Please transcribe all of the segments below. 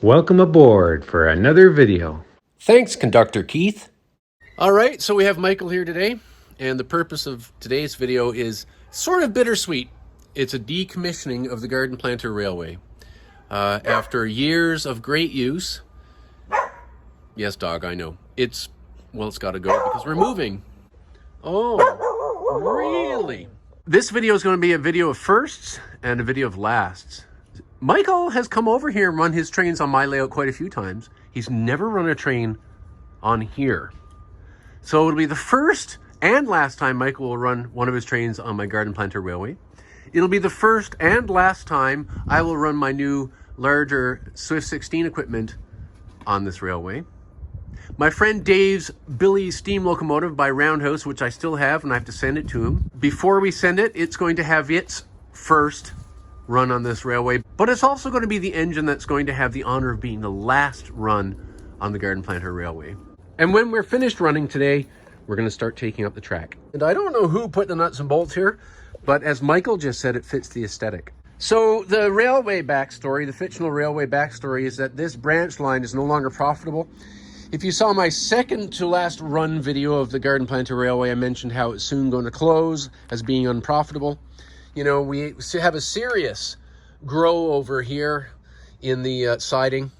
Welcome aboard for another video. Thanks, Conductor Keith. All right, so we have Michael here today, and the purpose of today's video is sort of bittersweet. It's a decommissioning of the Garden Planter Railway. After years of great use, yes, dog, I know. It's got to go because we're moving. Oh, really? This video is going to be a video of firsts and a video of lasts. Michael has come over here and run his trains on my layout quite a few times. He's never run a train on here. So it'll be the first and last time Michael will run one of his trains on my Garden Planter Railway. It'll be the first and last time I will run my new larger Swift 16 equipment on this railway. My friend Dave's Billy steam locomotive by Roundhouse, which I still have and I have to send it to him. Before we send it, it's going to have its first run on this railway, but it's also going to be the engine that's going to have the honor of being the last run on the Garden Planter Railway. And when we're finished running today, we're going to start taking up the track. And I don't know who put the nuts and bolts here, but as Michael just said, it fits the aesthetic. So the railway backstory, the fictional railway backstory, is that this branch line is no longer profitable. If you saw my second to last run video of the Garden Planter Railway, I mentioned how it's soon going to close as being unprofitable. You know, we have a serious grow over here in the siding.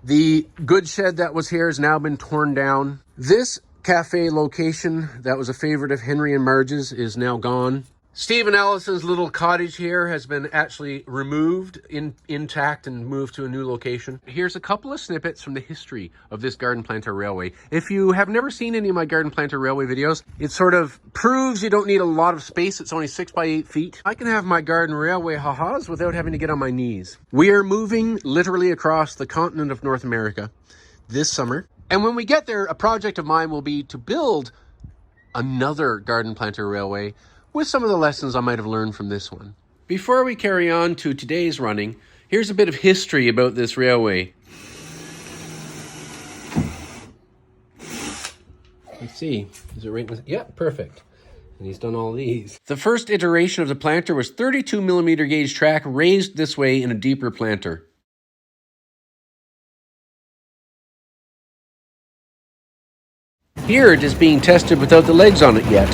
The goods shed that was here has now been torn down. This cafe location that was a favorite of Henry and Marge's is now gone. Steve and Allison's little cottage here has been actually removed intact and moved to a new location. Here's a couple of snippets from the history of this Garden Planter Railway. If you have never seen any of my Garden Planter Railway videos, it sort of proves you don't need a lot of space. It's only 6 by 8 feet. I can have my Garden Railway ha-has without having to get on my knees. We are moving literally across the continent of North America this summer. And when we get there, a project of mine will be to build another Garden Planter Railway with some of the lessons I might have learned from this one. Before we carry on to today's running, here's a bit of history about this railway. Let's see, is it right? Yeah, perfect. And he's done all these. The first iteration of the planter was 32 millimeter gauge track raised this way in a deeper planter. Here it is being tested without the legs on it yet.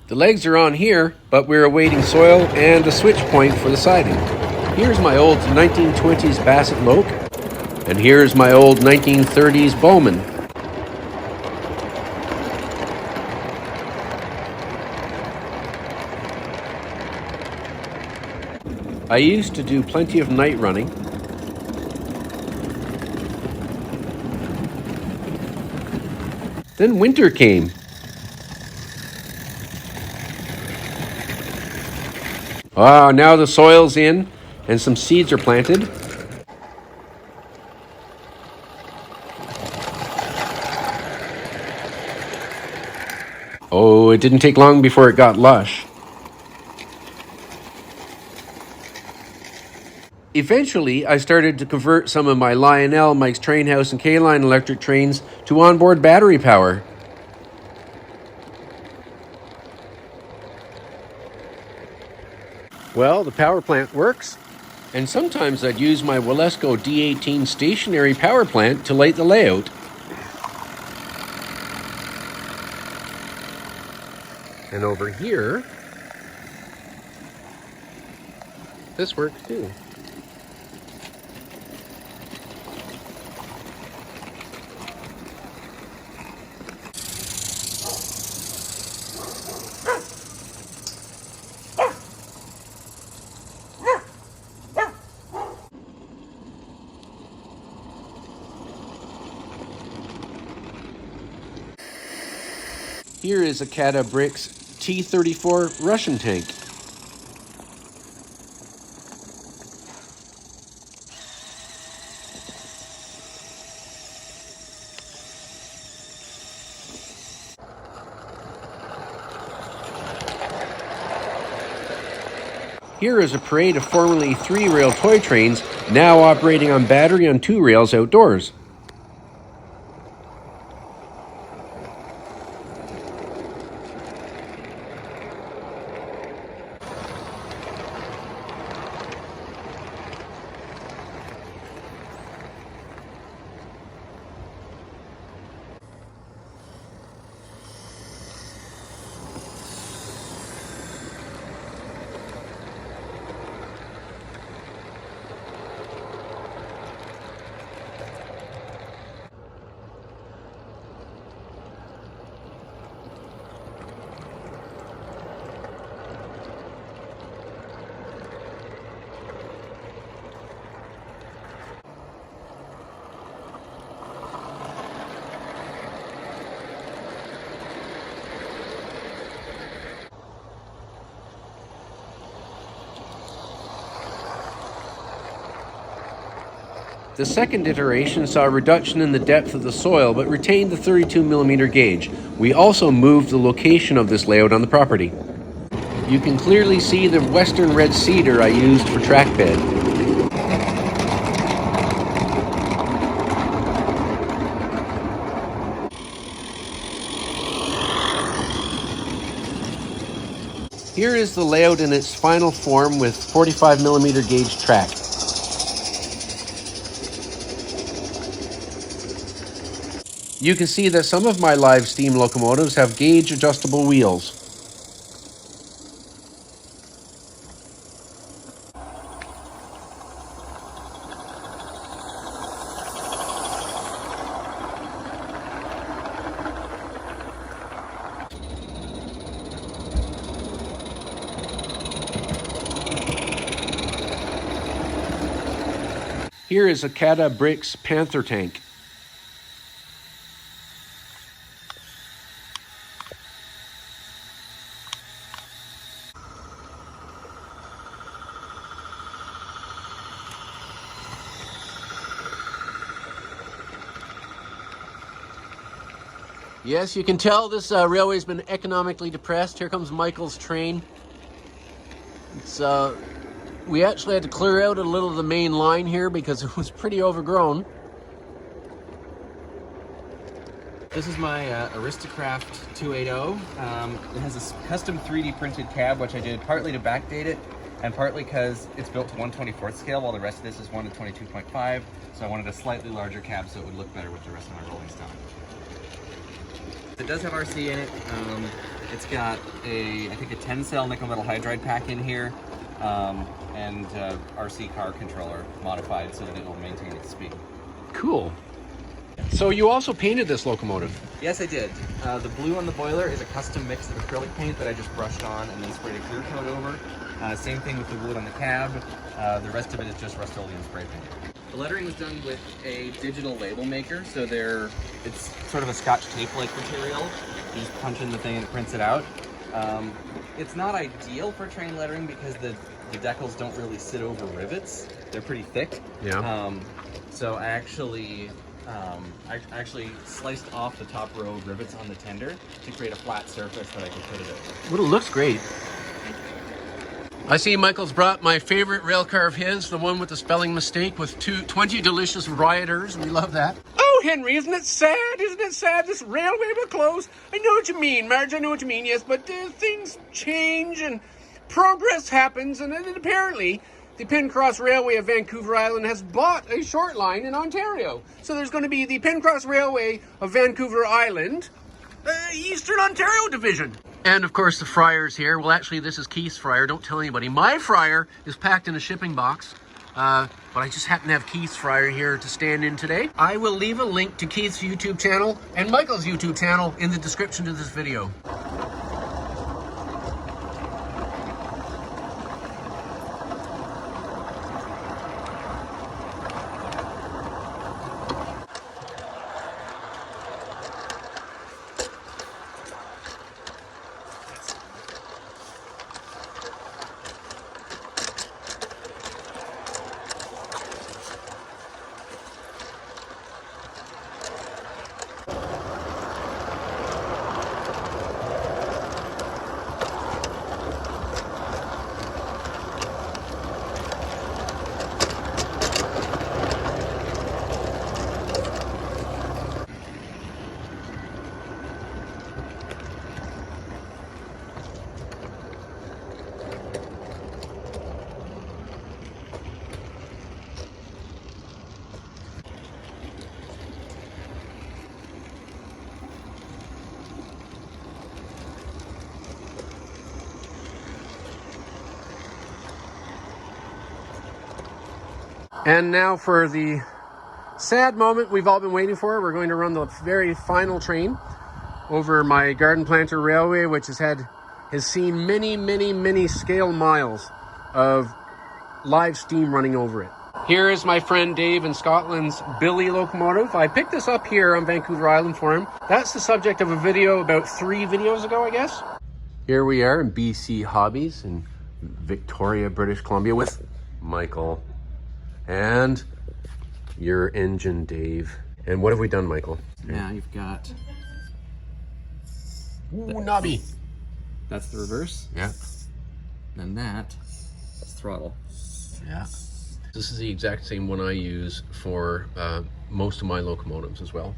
The legs are on here, but we're awaiting soil and a switch point for the siding. Here's my old 1920s Bassett-Lowke, and here's my old 1930s Bowman. I used to do plenty of night running. Then winter came. Now the soil's in and some seeds are planted. Oh, it didn't take long before it got lush. Eventually, I started to convert some of my Lionel, Mike's Train House, and K-Line electric trains to onboard battery power. Well, the power plant works, and sometimes I'd use my Walesko D18 stationary power plant to light the layout. And over here, this works too. Here is a Cata Bricks T34 Russian tank. Here is a parade of formerly 3-rail toy trains, now operating on battery on 2 rails outdoors. The second iteration saw a reduction in the depth of the soil, but retained the 32mm gauge. We also moved the location of this layout on the property. You can clearly see the western red cedar I used for track bed. Here is the layout in its final form with 45mm gauge track. You can see that some of my live steam locomotives have gauge adjustable wheels. Here is a Cata Bricks Panther tank. Yes, you can tell this railway's been economically depressed. Here comes Michael's train. It's we actually had to clear out a little of the main line here because it was pretty overgrown. This is my Aristo-craft 280. It has a custom 3D printed cab, which I did partly to backdate it and partly because it's built to 1/24th scale, while the rest of this is 1 to 22.5. So I wanted a slightly larger cab so it would look better with the rest of my rolling stock. It does have RC in it. It's got I think a 10-cell nickel metal hydride pack in here, and RC car controller modified so that it will maintain its speed. Cool. So you also painted this locomotive? Yes, I did. The blue on the boiler is a custom mix of acrylic paint that I just brushed on and then sprayed a clear coat over. Same thing with the wood on the cab. The rest of it is just Rust-Oleum spray paint. The lettering was done with a digital label maker, so it's sort of a Scotch tape-like material. You just punch in the thing and it prints it out. It's not ideal for train lettering because the decals don't really sit over rivets. They're pretty thick. Yeah. So I actually sliced off the top row of rivets on the tender to create a flat surface that I could put it over. Well, it looks great. I see Michael's brought my favorite rail car of his, the one with the spelling mistake with 20 delicious rioters. We love that. Oh, Henry, isn't it sad? Isn't it sad this railway will close? I know what you mean, Marge, I know what you mean, yes, but things change and progress happens, and then apparently the Penncross Railway of Vancouver Island has bought a short line in Ontario. So there's going to be the Penncross Railway of Vancouver Island, Eastern Ontario Division. And of course the fryer's here. Well, actually this is Keith's fryer, don't tell anybody. My fryer is packed in a shipping box, but I just happen to have Keith's fryer here to stand in today. I will leave a link to Keith's YouTube channel and Michael's YouTube channel in the description to this video. And now for the sad moment we've all been waiting for. We're going to run the very final train over my Garden Planter Railway, which has seen many scale miles of live steam running over it. Here is my friend Dave in Scotland's Billy locomotive. I picked this up here on Vancouver Island for him. That's the subject of a video about 3 videos ago, I guess. Here we are in BC Hobbies in Victoria, British Columbia with Michael and your engine, Dave. And what have we done, Michael? Now you've got... Ooh, knobby. That's the reverse. Yeah. And that is throttle. Yeah. This is the exact same one I use for most of my locomotives as well.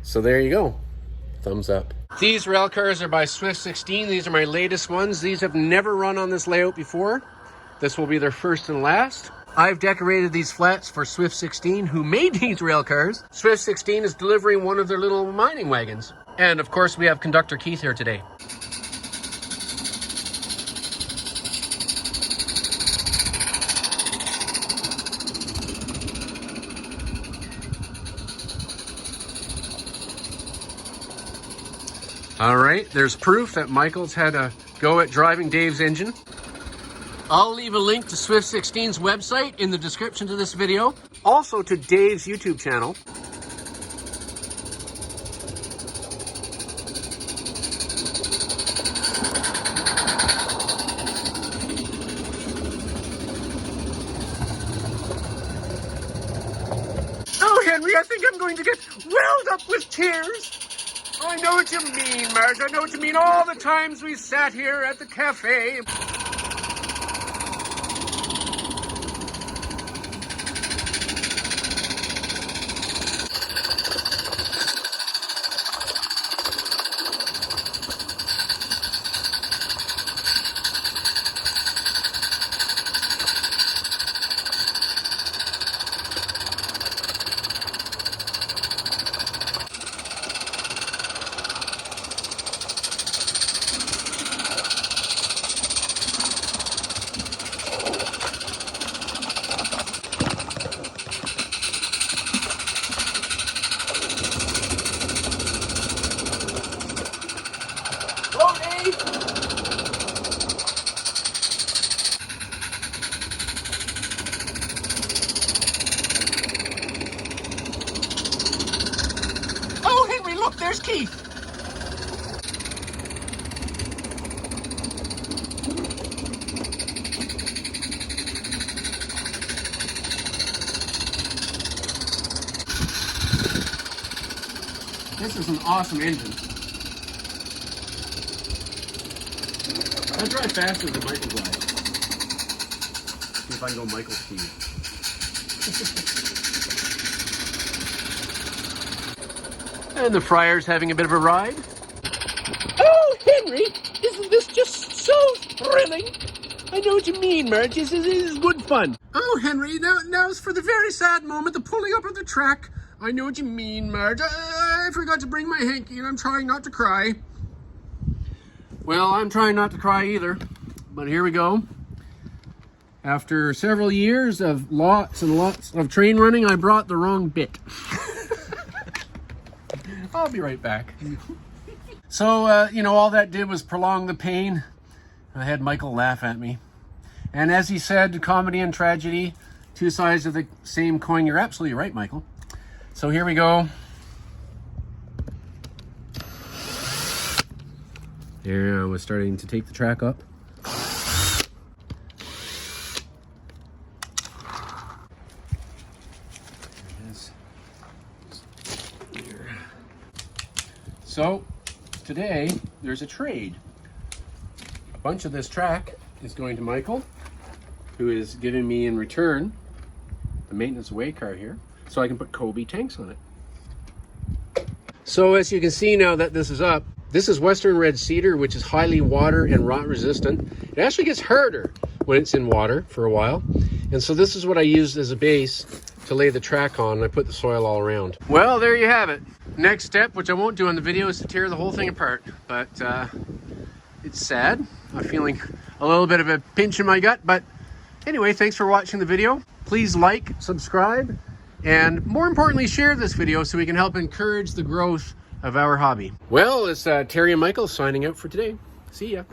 So there you go. Thumbs up. These rail cars are by Swift 16. These are my latest ones. These have never run on this layout before. This will be their first and last. I've decorated these flats for Swift 16, who made these rail cars. Swift 16 is delivering one of their little mining wagons. And of course, we have Conductor Keith here today. All right, there's proof that Michael's had a go at driving Dave's engine. I'll leave a link to Swift 16's website in the description to this video. Also to Dave's YouTube channel. Oh, Henry, I think I'm going to get welled up with tears. I know what you mean, Marge. I know what you mean. All the times we sat here at the cafe. Oh, Henry, look, there's Keith. This is an awesome engine. I drive faster than Michael drives. See if I can go Michael's speed. And the Friar's having a bit of a ride. Oh, Henry, isn't this just so thrilling? I know what you mean, Marge. This is good fun. Oh, Henry, now it's for the very sad moment, the pulling up of the track. I know what you mean, Marge. I forgot to bring my hanky, and I'm trying not to cry. Well, I'm trying not to cry either, but here we go. After several years of lots and lots of train running, I brought the wrong bit. I'll be right back. So, you know, all that did was prolong the pain. I had Michael laugh at me. And as he said, comedy and tragedy, two sides of the same coin. You're absolutely right, Michael. So here we go. There, I was starting to take the track up. So today there's a trade. A bunch of this track is going to Michael, who is giving me in return the maintenance away car here, so I can put Kobe tanks on it. So as you can see now that this is up, this is Western Red Cedar, which is highly water and rot resistant. It actually gets harder when it's in water for a while. And so this is what I used as a base to lay the track on, and I put the soil all around. Well, there you have it. Next step, which I won't do on the video, is to tear the whole thing apart. But it's sad. I'm feeling a little bit of a pinch in my gut. But anyway, thanks for watching the video. Please like, subscribe, and more importantly, share this video so we can help encourage the growth of our hobby. Well, it's Terry and Michael signing out for today. See ya.